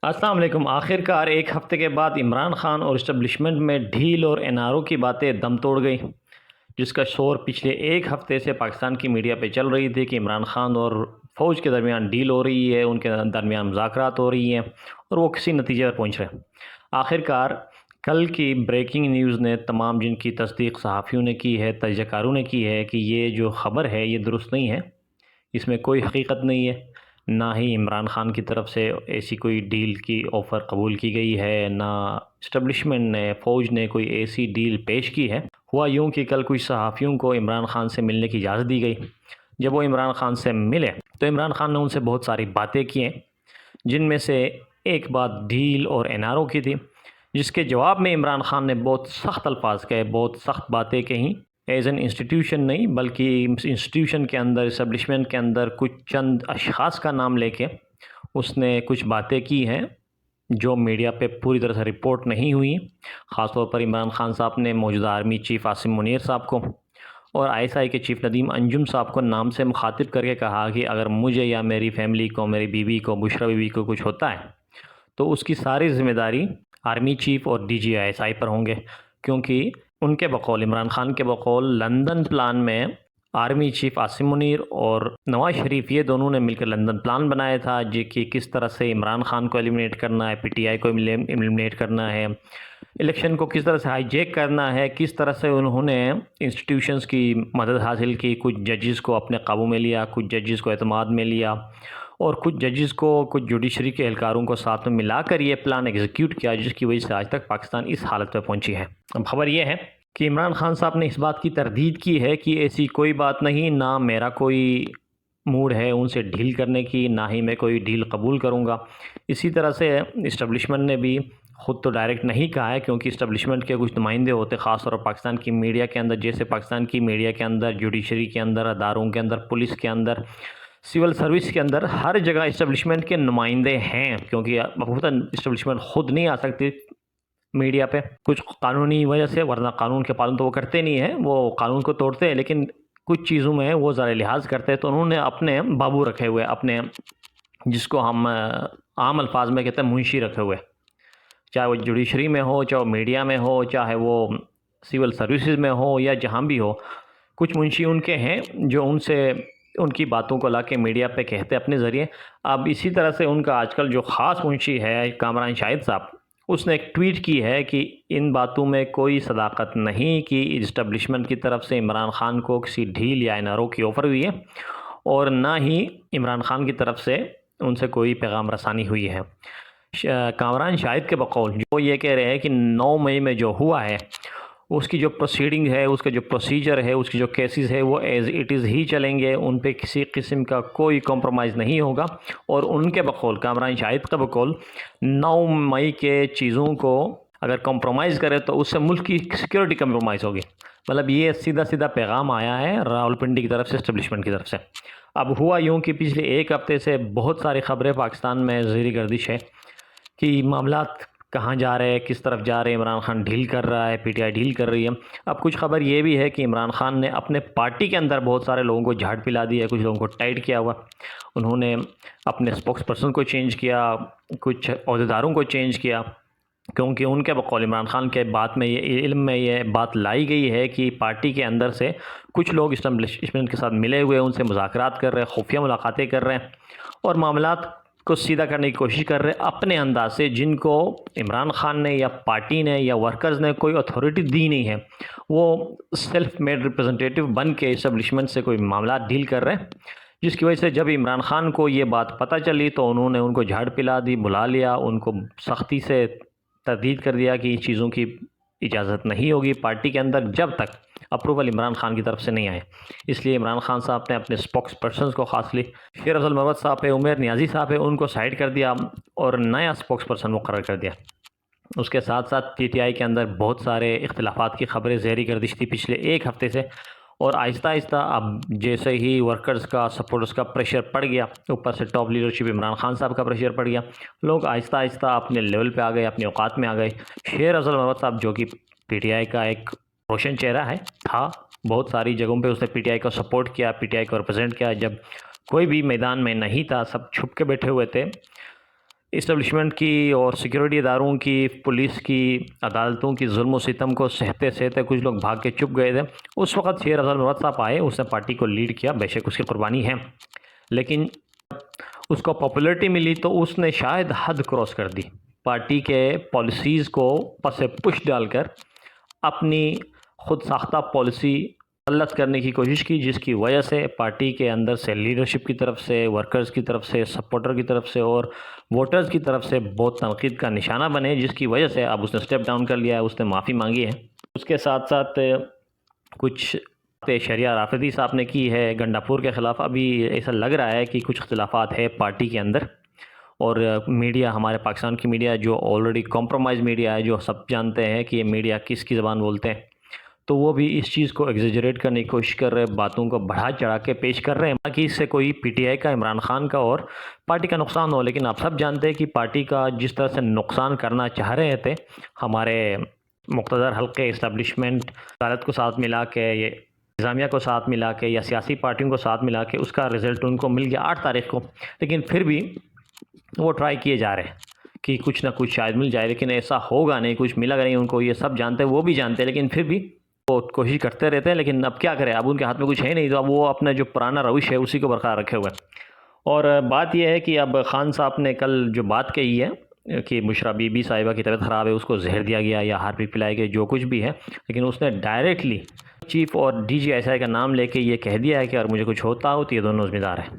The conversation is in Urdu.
السلام علیکم۔ آخر کار ایک ہفتے کے بعد عمران خان اور اسٹیبلشمنٹ میں ڈھیل اور این آر او کی باتیں دم توڑ گئی، جس کا شور پچھلے ایک ہفتے سے پاکستان کی میڈیا پہ چل رہی تھی کہ عمران خان اور فوج کے درمیان ڈیل ہو رہی ہے، ان کے درمیان مذاکرات ہو رہی ہیں اور وہ کسی نتیجے پر پہنچ رہے ہیں۔ آخر کار کل کی بریکنگ نیوز نے تمام جن کی تصدیق صحافیوں نے کی ہے، تجزیہ کاروں نے کی ہے کہ یہ جو خبر ہے یہ درست نہیں ہے، اس میں کوئی حقیقت نہیں ہے، نہ ہی عمران خان کی طرف سے ایسی کوئی ڈیل کی آفر قبول کی گئی ہے، نہ اسٹیبلشمنٹ نے فوج نے کوئی ایسی ڈیل پیش کی ہے۔ ہوا یوں کہ کل کچھ صحافیوں کو عمران خان سے ملنے کی اجازت دی گئی۔ جب وہ عمران خان سے ملے تو عمران خان نے ان سے بہت ساری باتیں کی ہیں، جن میں سے ایک بات ڈیل اور این آر او کی تھی، جس کے جواب میں عمران خان نے بہت سخت الفاظ کہے، بہت سخت باتیں کہیں۔ ایز این انسٹیٹیوشن نہیں بلکہ انسٹیٹیوشن کے اندر، اسٹیبلشمنٹ کے اندر کچھ چند اشخاص کا نام لے کے اس نے کچھ باتیں کی ہیں جو میڈیا پہ پوری طرح سے رپورٹ نہیں ہوئی۔ خاص طور پر عمران خان صاحب نے موجودہ آرمی چیف عاصم منیر صاحب کو اور آئی ایس آئی کے چیف ندیم انجم صاحب کو نام سے مخاطب کر کے کہا کہ اگر مجھے یا میری فیملی کو، میری بیوی کو، بشرا بیوی کو کچھ ہوتا ہے تو اس کی ساری ذمہ داری آرمی چیف اور D G I S I پر ہوں گے، کیونکہ ان کے بقول، عمران خان کے بقول، لندن پلان میں آرمی چیف عاصم منیر اور نواز شریف یہ دونوں نے مل کر لندن پلان بنایا تھا جی کہ کس طرح سے عمران خان کو ایلیمنیٹ کرنا ہے، پی ٹی آئی کو ایلیمنیٹ کرنا ہے، الیکشن کو کس طرح سے ہائی جیک کرنا ہے، کس طرح سے انہوں نے انسٹیٹیوشنز کی مدد حاصل کی، کچھ ججز کو اپنے قابو میں لیا، کچھ ججز کو اعتماد میں لیا اور کچھ ججز کو، کچھ جوڈیشری کے اہلکاروں کو ساتھ میں ملا کر یہ پلان ایگزیکیوٹ کیا، جس کی وجہ سے آج تک پاکستان اس حالت پہ پہنچی ہے۔ اب خبر یہ ہے کہ عمران خان صاحب نے اس بات کی تردید کی ہے کہ ایسی کوئی بات نہیں، نہ میرا کوئی موڈ ہے ان سے ڈیل کرنے کی، نہ ہی میں کوئی ڈیل قبول کروں گا۔ اسی طرح سے اسٹیبلشمنٹ نے بھی خود تو ڈائریکٹ نہیں کہا ہے، کیونکہ اسٹیبلشمنٹ کے کچھ نمائندے ہوتے، خاص طور پر پاکستان کی میڈیا کے اندر، جیسے پاکستان کی میڈیا کے اندر، جوڈیشری کے اندر، اداروں کے اندر، پولیس کے اندر، سول سروس کے اندر، ہر جگہ اسٹیبلشمنٹ کے نمائندے ہیں، کیونکہ مثلاً اسٹیبلشمنٹ خود نہیں آ سکتی میڈیا پہ کچھ قانونی وجہ سے، ورنہ قانون کے پالن تو وہ کرتے نہیں ہیں، وہ قانون کو توڑتے ہیں، لیکن کچھ چیزوں میں وہ ذرا لحاظ کرتے ہیں، تو انہوں نے اپنے بابو رکھے ہوئے، اپنے جس کو ہم عام الفاظ میں کہتے ہیں منشی رکھے ہوئے، چاہے وہ جوڈیشری میں ہو، چاہے وہ میڈیا میں ہو، چاہے وہ سول سروسز میں ہو یا جہاں بھی ہو، کچھ منشی ان کے ہیں جو ان سے ان کی باتوں کو لا کے میڈیا پہ کہتے اپنے ذریعے۔ اب اسی طرح سے ان کا آج کل جو خاص منشی ہے کامران شاہد صاحب، اس نے ایک ٹویٹ کی ہے کہ ان باتوں میں کوئی صداقت نہیں کہ اسٹیبلشمنٹ کی طرف سے عمران خان کو کسی ڈیل یا این آر او کی آفر ہوئی ہے، اور نہ ہی عمران خان کی طرف سے ان سے کوئی پیغام رسانی ہوئی ہے۔ کامران شاہد کے بقول جو یہ کہہ رہے ہیں کہ 9 مئی میں جو ہوا ہے اس کی جو پروسیڈنگ ہے، اس کا جو پروسیجر ہے، اس کی جو کیسز ہے، وہ ایز اٹ از ہی چلیں گے، ان پہ کسی قسم کا کوئی کمپرومائز نہیں ہوگا۔ اور ان کے بقول، کامران شاہد کا بقول، 9 مئی کے چیزوں کو اگر کمپرومائز کرے تو اس سے ملک کی سیکیورٹی کمپرومائز ہوگی۔ مطلب یہ سیدھا سیدھا پیغام آیا ہے راولپنڈی کی طرف سے، اسٹیبلشمنٹ کی طرف سے۔ اب ہوا یوں کہ پچھلے ایک ہفتے سے بہت ساری خبریں پاکستان میں زیر گردش ہے کہ معاملات کہاں جا رہے ہیں، کس طرف جا رہے ہیں، عمران خان ڈیل کر رہا ہے، پی ٹی آئی ڈیل کر رہی ہے۔ اب کچھ خبر یہ بھی ہے کہ عمران خان نے اپنے پارٹی کے اندر بہت سارے لوگوں کو جھاڑ پلا دی ہے، کچھ لوگوں کو ٹائٹ کیا ہوا، انہوں نے اپنے اسپوکس پرسن کو چینج کیا، کچھ عہدیداروں کو چینج کیا، کیونکہ ان کے بقول عمران خان کے بات میں یہ علم میں یہ بات لائی گئی ہے کہ پارٹی کے اندر سے کچھ لوگ اسٹیبلشمنٹ کے ساتھ ملے ہوئے، ان سے مذاکرات کر رہے ہیں، خفیہ ملاقاتیں کر رہے ہیں اور معاملات کو سیدھا کرنے کی کوشش کر رہے ہیں اپنے انداز سے، جن کو عمران خان نے یا پارٹی نے یا ورکرز نے کوئی اتھارٹی دی نہیں ہے۔ وہ سیلف میڈ ریپرزنٹیٹیو بن کے اسٹیبلشمنٹ سے کوئی معاملات ڈیل کر رہے ہیں، جس کی وجہ سے جب عمران خان کو یہ بات پتہ چلی تو انہوں نے ان کو جھاڑ پلا دی، بلا لیا، ان کو سختی سے تردید کر دیا کہ ان چیزوں کی اجازت نہیں ہوگی پارٹی کے اندر جب تک اپروول عمران خان کی طرف سے نہیں آئے۔ اس لیے عمران خان صاحب نے اپنے اسپوکس پرسنز کو، خاص لی شیر افضل مروت صاحب ہے، عمیر نیازی صاحب ہے، ان کو سائڈ کر دیا اور نیا اسپوکس پرسن مقرر کر دیا۔ اس کے ساتھ ساتھ پی ٹی آئی کے اندر بہت سارے اختلافات کی خبریں زیر گردش تھی پچھلے ایک ہفتے سے، اور آہستہ آہستہ اب جیسے ہی ورکرز کا، سپورٹرز کا پریشر پڑ گیا، اوپر سے ٹاپ لیڈرشپ عمران خان صاحب کا پریشر پڑ گیا، لوگ آہستہ آہستہ اپنے لیول پہ آ گئے، اپنے اوقات میں آ گئے۔ شیر افضل مروت صاحب جو کہ پی ٹی آئی کا ایک روشن چہرہ ہے، تھا، بہت ساری جگہوں پہ اس نے پی ٹی آئی کو سپورٹ کیا، پی ٹی آئی کو ریپرزینٹ کیا، جب کوئی بھی میدان میں نہیں تھا، سب چھپ کے بیٹھے ہوئے تھے، اسٹیبلشمنٹ کی اور سیکیورٹی اداروں کی، پولیس کی، عدالتوں کی ظلم و ستم کو سہتے سہتے کچھ لوگ بھاگ کے چپ گئے تھے۔ اس وقت شیر افضل مراد صاحب آئے، اس نے پارٹی کو لیڈ کیا، بے شک اس کی قربانی ہے، لیکن اس کو پاپولیرٹی ملی تو اس نے شاید حد کراس کر دی، پارٹی کے پالیسیز کو پس پش ڈال کر اپنی خود ساختہ پالیسی مسلط کرنے کی کوشش کی، جس کی وجہ سے پارٹی کے اندر سے لیڈرشپ کی طرف سے، ورکرز کی طرف سے، سپورٹر کی طرف سے اور ووٹرز کی طرف سے بہت تنقید کا نشانہ بنے، جس کی وجہ سے اب اس نے سٹیپ ڈاؤن کر لیا ہے، اس نے معافی مانگی ہے۔ اس کے ساتھ ساتھ کچھ شریعہ رافضی صاحب نے کی ہے گنڈا پور کے خلاف۔ ابھی ایسا لگ رہا ہے کہ کچھ اختلافات ہے پارٹی کے اندر، اور میڈیا، ہمارے پاکستان کی میڈیا جو آلریڈی کمپرومائز میڈیا ہے، جو سب جانتے ہیں کہ یہ میڈیا کس کی زبان بولتے ہیں، تو وہ بھی اس چیز کو ایگزیجریٹ کرنے کی کوشش کر رہے ہیں، باتوں کو بڑھا چڑھا کے پیش کر رہے ہیں، تاکہ اس سے کوئی پی ٹی آئی کا، عمران خان کا اور پارٹی کا نقصان ہو۔ لیکن آپ سب جانتے ہیں کہ پارٹی کا جس طرح سے نقصان کرنا چاہ رہے تھے ہمارے مقتدر حلقے اسٹیبلشمنٹ، عدالت کو ساتھ ملا کے، یہ انتظامیہ کو ساتھ ملا کے یا سیاسی پارٹیوں کو ساتھ ملا کے، اس کا رزلٹ ان کو مل گیا 8 تاریخ کو، لیکن پھر بھی وہ ٹرائی کیے جا رہے ہیں کہ کچھ نہ کچھ شاید مل جائے، لیکن ایسا ہوگا نہیں، کچھ ملا گا نہیں ان کو، یہ سب جانتے ہیں، وہ بھی جانتے ہیں، لیکن پھر بھی وہ کوشش کرتے رہتے ہیں۔ لیکن اب کیا کریں، اب ان کے ہاتھ میں کچھ ہے نہیں، تو اب وہ اپنا جو پرانا روش ہے اسی کو برقرار رکھے ہوئے ہیں۔ اور بات یہ ہے کہ اب خان صاحب نے کل جو بات کہی ہے کہ بشرا بی بی صاحبہ کی طبیعت خراب ہے، اس کو زہر دیا گیا یا ہارپک پلائے گئے، جو کچھ بھی ہے، لیکن اس نے ڈائریکٹلی چیف اور ڈی جی ایس آئی کا نام لے کے یہ کہہ دیا ہے کہ اگر مجھے کچھ ہوتا ہو تو یہ دونوں ذمہ دار ہیں۔